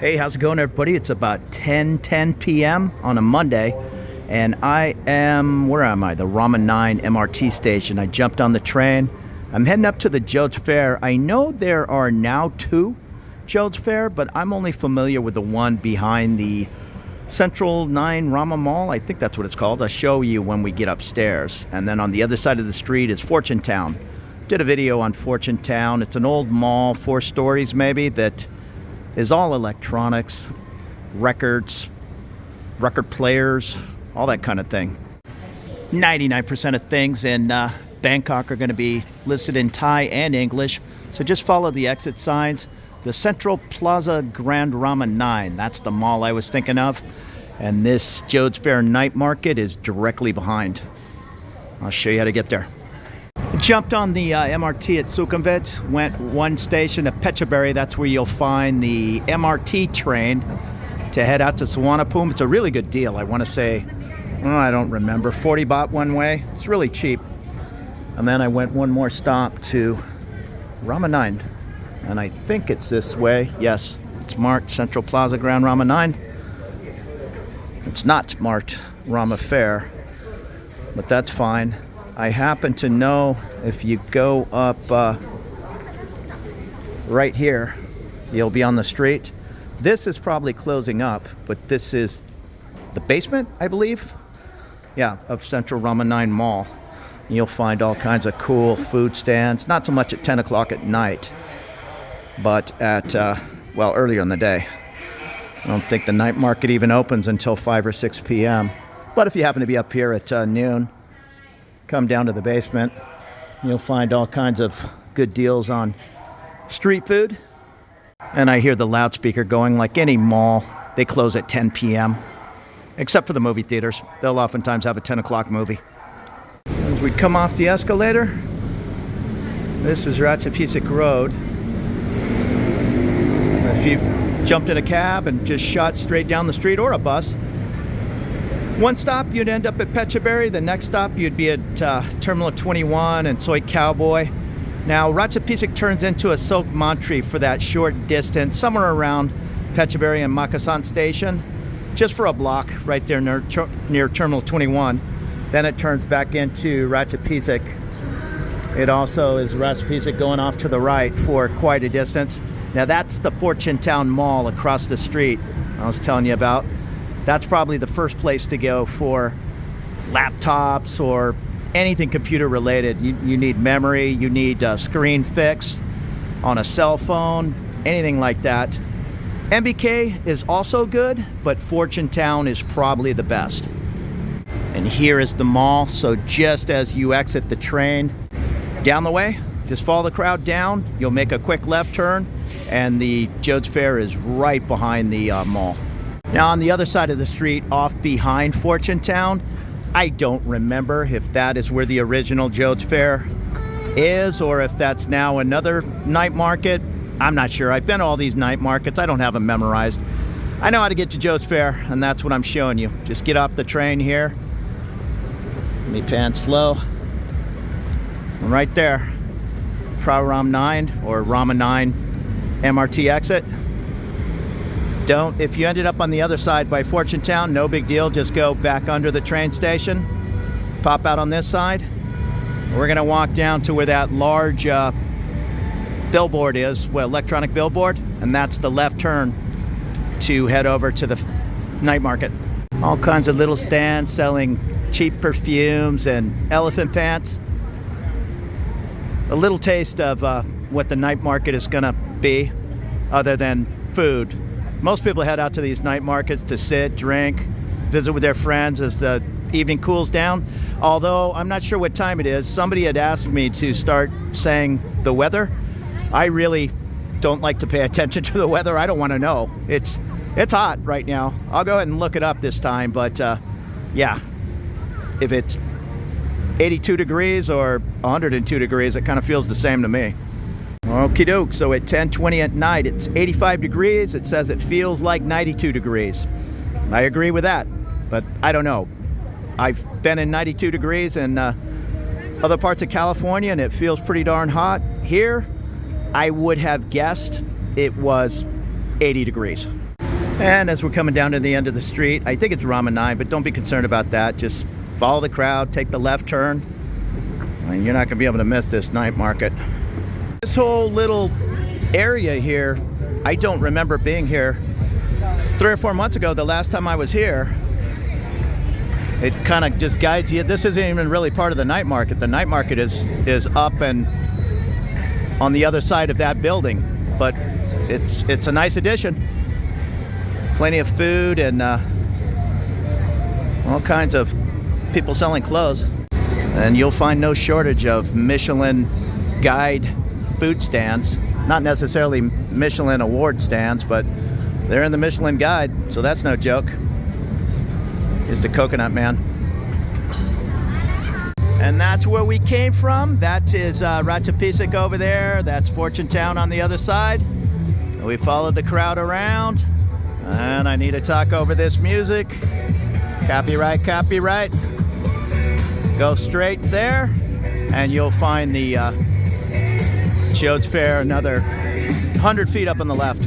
Hey, how's it going, everybody? It's about 10 p.m. on a Monday, and I am, where am I? The Rama 9 MRT station. I jumped on the train. I'm heading up to the Jodd's Fair. I know there are now two Jodd's Fair, but I'm only familiar with the one behind the Central 9 Rama Mall. I think that's what it's called. I'll show you when we get upstairs. And then on the other side of the street is Fortune Town. Did a video on Fortune Town. It's an old mall, 4 stories maybe, that is all electronics, records, record players, all that kind of thing. 99% of things in Bangkok are going to be listed in Thai and English, so just follow the exit signs. The Central Plaza Grand Rama 9, that's the mall I was thinking of. And this Jodd's Fair night market is directly behind. I'll show you how to get there. I jumped on the MRT at Sukhumvit, went one station to Phetchaburi. That's where you'll find the MRT train to head out to Suvarnabhumi. It's a really good deal. I want to say, I don't remember, 40 baht one way. It's really cheap. And then I went one more stop to Rama 9. And I think it's this way. Yes, it's marked Central Plaza Grand Rama 9. It's not marked Rama Fair, but that's fine. I happen to know if you go up right here, you'll be on the street. This is probably closing up, but this is the basement, I believe. Yeah, of Central Rama 9 Mall. You'll find all kinds of cool food stands, not so much at 10 o'clock at night, but at, earlier in the day. I don't think the night market even opens until 5 or 6 p.m. But if you happen to be up here at noon, come down to the basement. You'll find all kinds of good deals on street food. And I hear the loudspeaker going like any mall. They close at 10 p.m. Except for the movie theaters. They'll oftentimes have a 10 o'clock movie. As we come off the escalator, this is Ratchapisik Road. If you jumped in a cab and just shot straight down the street, or a bus, one stop you'd end up at Phetchaburi. The next stop you'd be at Terminal 21 and Soy Cowboy. Now Ratchapisik turns into a silk mantri for that short distance, somewhere around Phetchaburi and Makasan Station, just for a block right there near Terminal 21. Then it turns back into Ratchapisik. It also is Ratchapisik going off to the right for quite a distance. Now that's the Fortune Town Mall across the street I was telling you about. That's probably the first place to go for laptops or anything computer related. You need memory, you need a screen fixed on a cell phone, anything like that. MBK is also good, but Fortune Town is probably the best. And here is the mall, so just as you exit the train, down the way, just follow the crowd down, you'll make a quick left turn, and the Jodd's Fair is right behind the mall. Now on the other side of the street, off behind Fortune Town, I don't remember if that is where the original Jodd's Fair is, or if that's now another night market. I'm not sure. I've been to all these night markets. I don't have them memorized. I know how to get to Jodd's Fair, and that's what I'm showing you. Just get off the train here. Let me pan slow. And right there, Ram 9 or Rama 9 MRT exit. If you ended up on the other side by Fortune Town, no big deal. Just go back under the train station, pop out on this side. We're gonna walk down to where that large billboard is, electronic billboard, and that's the left turn to head over to the night market. All kinds of little stands selling cheap perfumes and elephant pants. A little taste of what the night market is gonna be, other than food. Most people head out to these night markets to sit, drink, visit with their friends as the evening cools down. Although I'm not sure what time it is. Somebody had asked me to start saying the weather. I really don't like to pay attention to the weather. I don't want to know. It's hot right now. I'll go ahead and look it up this time, but yeah, if it's 82 degrees or 102 degrees, it kind of feels the same to me. Okie doke, so at 10:20 at night, it's 85 degrees. It says it feels like 92 degrees. I agree with that, but I don't know. I've been in 92 degrees in other parts of California, and it feels pretty darn hot. Here, I would have guessed it was 80 degrees. And as we're coming down to the end of the street, I think it's Rama 9, but don't be concerned about that. Just follow the crowd, take the left turn, and you're not gonna be able to miss this night market. This whole little area here, I don't remember being here 3 or 4 months ago, the last time I was here. It kind of just guides you. This isn't even really part of the night market. The night market is up and on the other side of that building, but it's a nice addition. Plenty of food and all kinds of people selling clothes. And you'll find no shortage of Michelin guide food stands. Not necessarily Michelin award stands, but they're in the Michelin guide, so that's no joke. Here's the Coconut Man. And that's where we came from. That is Ratchapisik over there. That's Fortune Town on the other side. And we followed the crowd around. And I need to talk over this music. Copyright, copyright. Go straight there, and you'll find the Jodd's Fair, another 100 feet up on the left.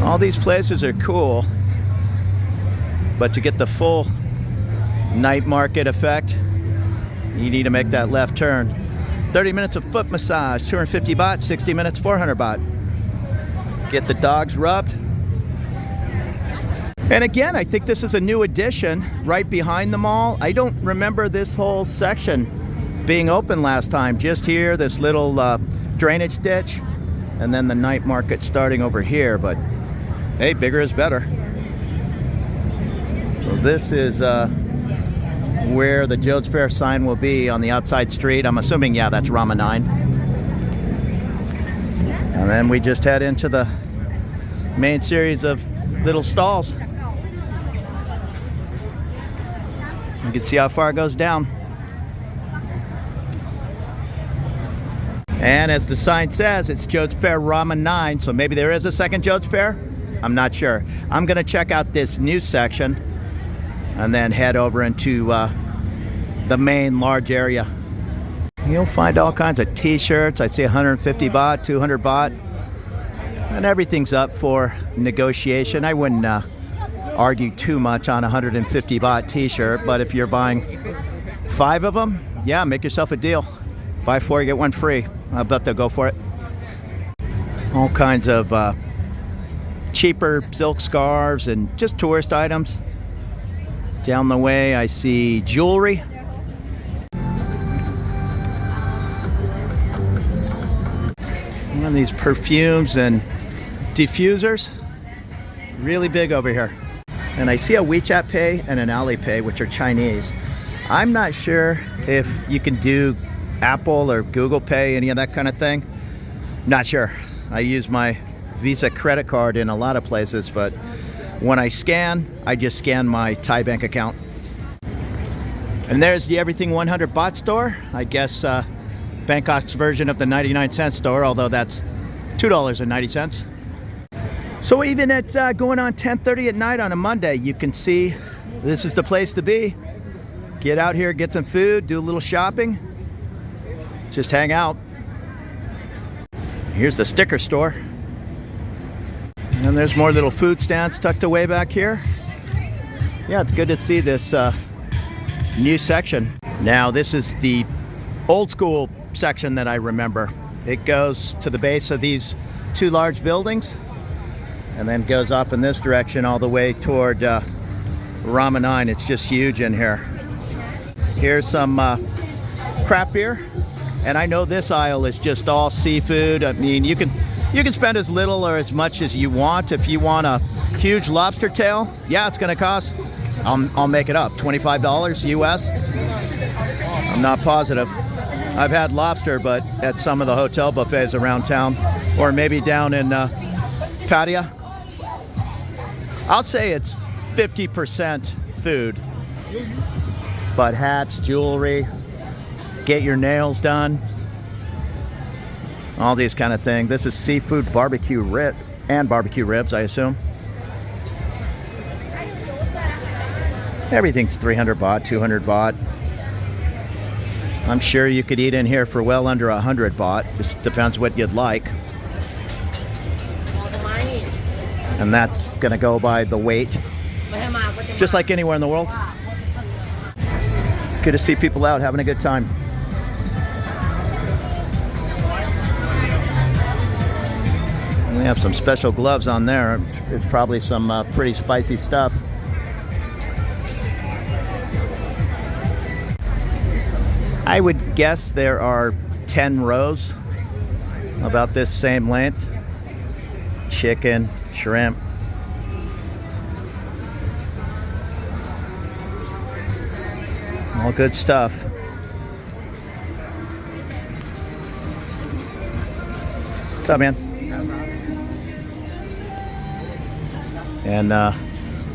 All these places are cool, but to get the full night market effect, you need to make that left turn. 30 minutes of foot massage, 250 baht, 60 minutes, 400 baht. Get the dogs rubbed. And again, I think this is a new addition right behind the mall. I don't remember this whole section being open last time. Just here, this little drainage ditch, and then the night market starting over here. But hey, bigger is better. So this is where the Jodd's Fair sign will be on the outside street. I'm assuming, yeah, that's Rama 9. And then we just head into the main series of little stalls. You can see how far it goes down. And as the sign says, it's Jodd's Fair Rama 9, so maybe there is a second Jodd's Fair? I'm not sure. I'm gonna check out this new section and then head over into the main large area. You'll find all kinds of t-shirts. I'd say 150 baht, 200 baht. And everything's up for negotiation. I wouldn't argue too much on a 150 baht t-shirt, but if you're buying 5 of them, yeah, make yourself a deal. Buy 4, you get 1 free. I bet they'll go for it. All kinds of cheaper silk scarves and just tourist items. Down the way I see jewelry. One of these perfumes and diffusers. Really big over here. And I see a WeChat Pay and an Alipay, which are Chinese. I'm not sure if you can do Apple or Google Pay, any of that kind of thing. Not sure. I use my Visa credit card in a lot of places, but when I scan, I just scan my Thai bank account. And there's the Everything 100 Baht store. I guess Bangkok's version of the 99-cent store, although that's $2.90. So even at going on 10:30 at night on a Monday, you can see this is the place to be. Get out here, get some food, do a little shopping, just hang out. Here's the sticker store. And there's more little food stands tucked away back here. Yeah, it's good to see this new section. Now this is the old school section that I remember. It goes to the base of these 2 large buildings and then goes off in this direction all the way toward Rama 9. It's just huge in here. Here's some craft beer, and I know this aisle is just all seafood. I mean, you can spend as little or as much as you want. If you want a huge lobster tail, yeah, it's gonna cost, I'll make it up, $25 US. I'm not positive. I've had lobster, but at some of the hotel buffets around town, or maybe down in Pattaya. I'll say it's 50% food, but hats, jewelry, get your nails done, all these kind of things. This is seafood barbecue rib and barbecue ribs, I assume. Everything's 300 baht, 200 baht. I'm sure you could eat in here for well under 100 baht. Just depends what you'd like. and that's gonna go by the weight, just like anywhere in the world. Good to see people out having a good time. We have some special gloves on there. It's probably some pretty spicy stuff. I would guess there are 10 rows about this same length. Chicken, shrimp. All good stuff. What's up, man? And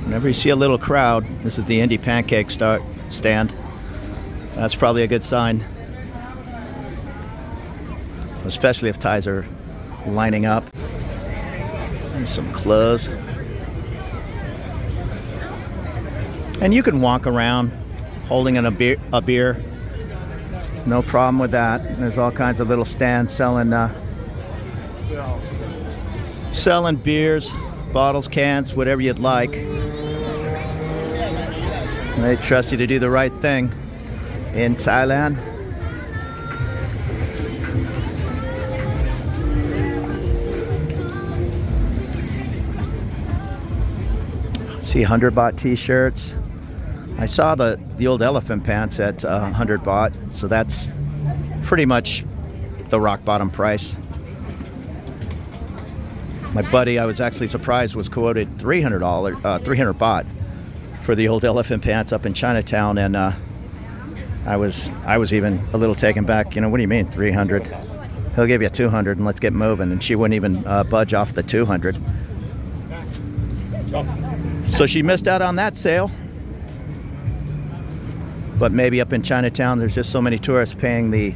whenever you see a little crowd, this is the Indie Pancake stand. That's probably a good sign, especially if Thais are lining up. There's some clothes. And you can walk around holding a beer. No problem with that. There's all kinds of little stands selling beers, bottles, cans, whatever you'd like. They trust you to do the right thing in Thailand. See 100 baht t-shirts. I saw the old elephant pants at 100 baht, so that's pretty much the rock bottom price. My buddy, I was actually surprised, was quoted $300 baht for the old elephant pants up in Chinatown, and I was even a little taken back. You know, what do you mean 300? He'll give you 200 and let's get moving. And she wouldn't even budge off the 200. So she missed out on that sale. But maybe up in Chinatown, there's just so many tourists paying the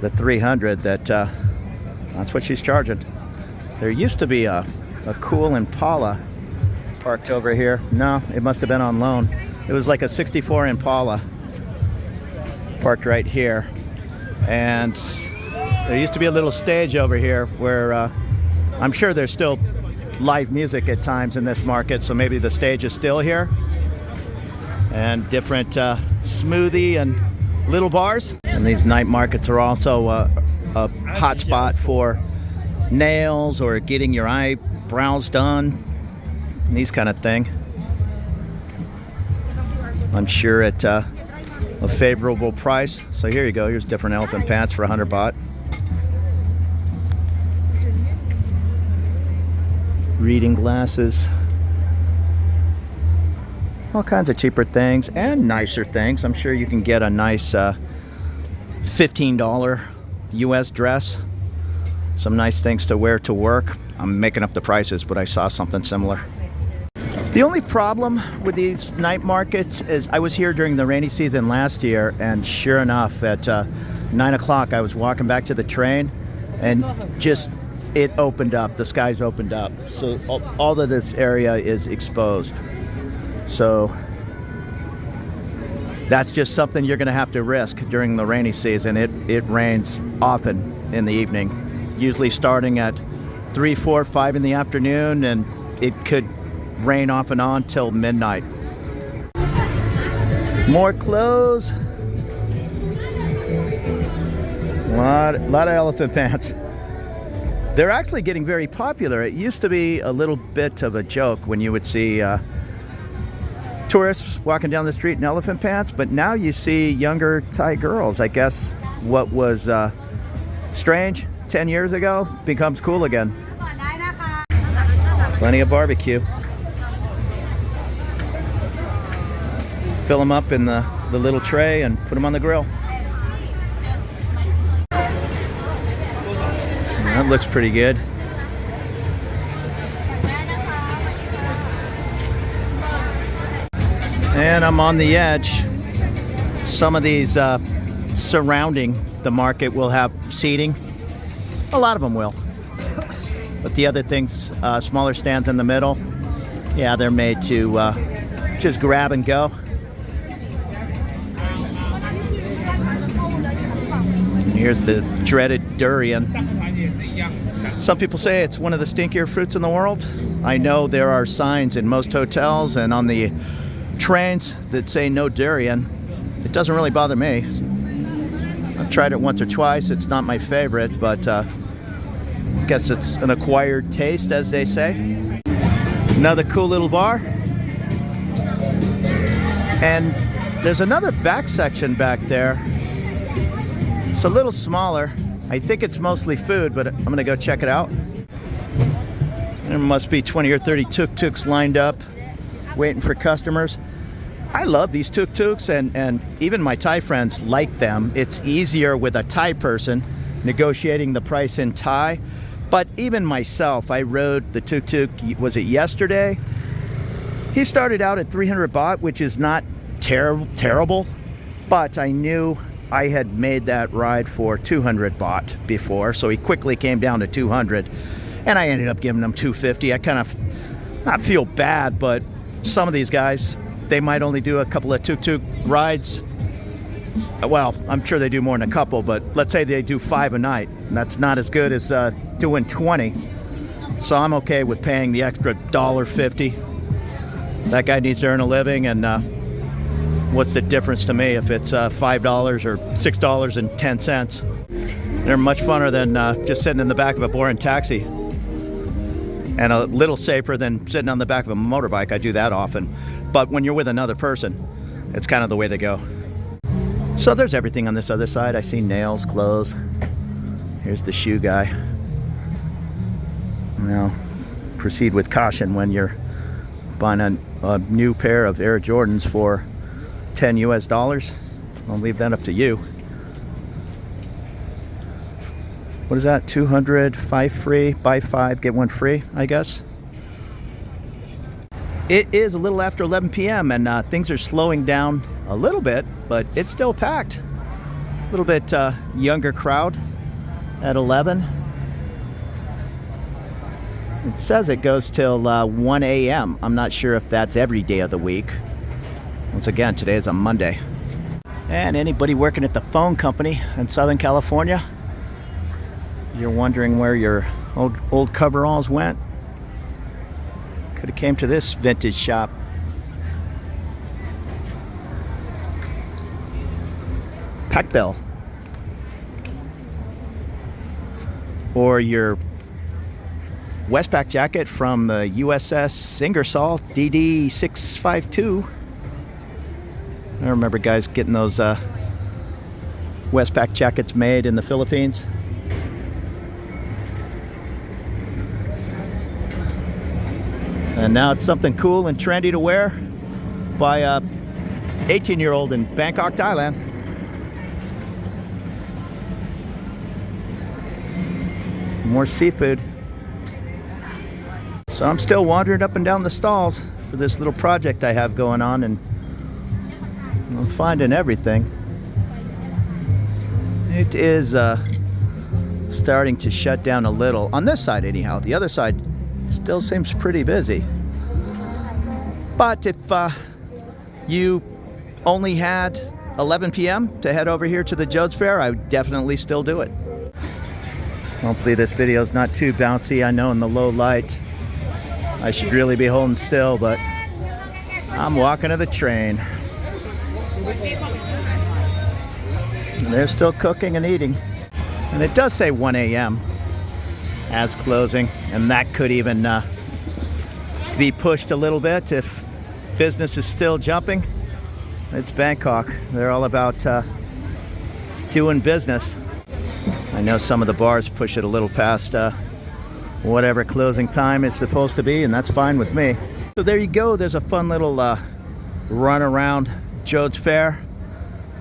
300 that that's what she's charging. There used to be a cool Impala parked over here. No, it must have been on loan. It was like a 64 Impala parked right here. And there used to be a little stage over here where I'm sure there's still live music at times in this market, so maybe the stage is still here. And different smoothie and little bars. And these night markets are also a hot spot for nails or getting your eyebrows done, these kind of thing. I'm sure at a favorable price. So here you go, here's different elephant pants for 100 baht. Reading glasses. All kinds of cheaper things and nicer things. I'm sure you can get a nice $15 US dress. Some nice things to wear to work. I'm making up the prices, but I saw something similar. The only problem with these night markets is I was here during the rainy season last year, and sure enough, at 9 o'clock I was walking back to the train, and just it opened up. The skies opened up, so all of this area is exposed. So that's just something you're going to have to risk during the rainy season. It rains often in the evening, usually starting at 3, 4, 5 in the afternoon, and it could rain off and on till midnight. More clothes. A lot of elephant pants. They're actually getting very popular. It used to be a little bit of a joke when you would see tourists walking down the street in elephant pants, but now you see younger Thai girls. I guess what was strange 10 years ago becomes cool again. Plenty of barbecue. Fill them up in the little tray and put them on the grill. That looks pretty good. And I'm on the edge. Some of these surrounding the market will have seating. A lot of them will. But the other things, smaller stands in the middle, yeah, they're made to just grab and go. And here's the dreaded durian. Some people say it's one of the stinkier fruits in the world. I know there are signs in most hotels and on the trains that say no durian. It doesn't really bother me. I've tried it once or twice. It's not my favorite, but I guess it's an acquired taste, as they say. Another cool little bar. And there's another back section back there. It's a little smaller. I think it's mostly food, but I'm gonna go check it out. There must be 20 or 30 tuk-tuks lined up, waiting for customers. I love these tuk-tuks, and even my Thai friends like them. It's easier with a Thai person negotiating the price in Thai. But even myself, I rode the tuk-tuk, was it yesterday? He started out at 300 baht, which is not terrible, but I knew I had made that ride for 200 baht before, so he quickly came down to 200, and I ended up giving him 250. I kind of not feel bad, but some of these guys, they might only do a couple of tuk-tuk rides. Well, I'm sure they do more than a couple, but let's say they do 5 a night, and that's not as good as doing 20. So I'm okay with paying the extra $1.50. That guy needs to earn a living, and what's the difference to me if it's $5 or $6.10? They're much funner than just sitting in the back of a boring taxi, and a little safer than sitting on the back of a motorbike. I do that often, but when you're with another person, it's kind of the way to go. So there's everything on this other side. I see nails, clothes. Here's the shoe guy. Now, proceed with caution when you're buying a new pair of Air Jordans for $10 US. I'll leave that up to you. What is that? 200, 5 free, buy 5, get 1 free, I guess. It is a little after 11 p.m. and things are slowing down a little bit, but it's still packed. A little bit younger crowd at 11. It says it goes till 1 a.m. I'm not sure if that's every day of the week. Once again, today is a Monday. And anybody working at the phone company in Southern California, you're wondering where your old coveralls went, could have came to this vintage shop. Pack Bell. Or your Westpac jacket from the USS Ingersoll DD 652. I remember guys getting those Westpac jackets made in the Philippines. And now it's something cool and trendy to wear by a 18-year-old in Bangkok, Thailand. More seafood. So I'm still wandering up and down the stalls for this little project I have going on, and I'm finding everything. It is starting to shut down a little on this side anyhow. The other side still seems pretty busy. But if you only had 11 p.m. to head over here to the Jodd's Fair, I would definitely still do it. Hopefully this video is not too bouncy. I know in the low light I should really be holding still, but I'm walking to the train. And they're still cooking and eating. And it does say 1 a.m. as closing, and that could even be pushed a little bit if business is still jumping. It's Bangkok. They're all about doing business. I know some of the bars push it a little past whatever closing time is supposed to be, and that's fine with me. So there you go. There's a fun little run around Jodd's Fair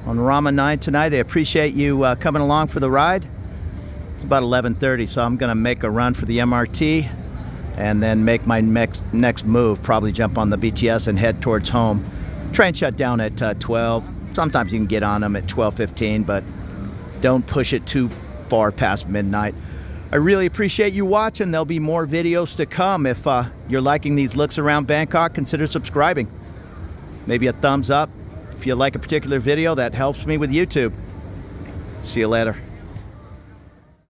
on Rama 9 tonight. I appreciate you coming along for the ride. It's about 11:30, so I'm gonna make a run for the MRT and then make my next move, probably jump on the BTS and head towards home. Train shut down at 12. Sometimes you can get on them at 12:15, but don't push it too far past midnight. I really appreciate you watching. There'll be more videos to come. If you're liking these looks around Bangkok, consider subscribing. Maybe a thumbs up if you like a particular video. That helps me with YouTube. See you later.